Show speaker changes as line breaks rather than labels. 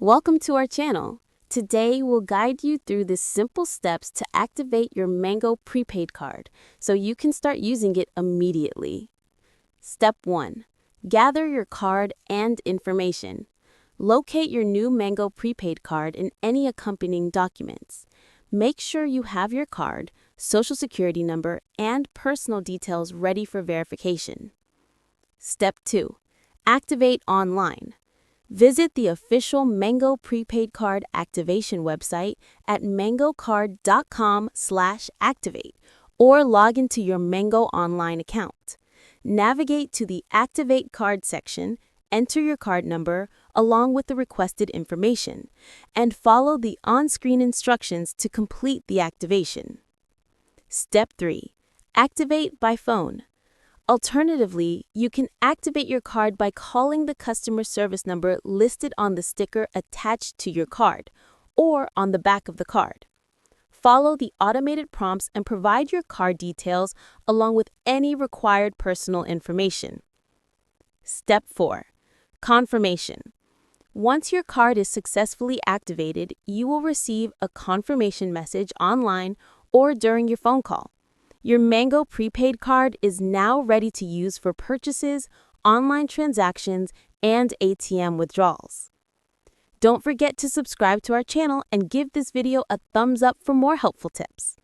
Welcome to our channel. Today, we'll guide you through the simple steps to activate your Mango Prepaid Card so you can start using it immediately. Step 1. Gather your card and information. Locate your new Mango Prepaid Card in any accompanying documents. Make sure you have your card, social security number, and personal details ready for verification. Step 2. Activate online. Visit the official Mango Prepaid Card activation website at mangocard.com/activate or log into your Mango online account. Navigate to the Activate Card section, enter your card number along with the requested information, and follow the on-screen instructions to complete the activation. Step 3. Activate by phone. Alternatively, you can activate your card by calling the customer service number listed on the sticker attached to your card or on the back of the card. Follow the automated prompts and provide your card details along with any required personal information. Step 4. Confirmation. Once your card is successfully activated, you will receive a confirmation message online or during your phone call. Your Mango Prepaid Card is now ready to use for purchases, online transactions, and ATM withdrawals. Don't forget to subscribe to our channel and give this video a thumbs up for more helpful tips.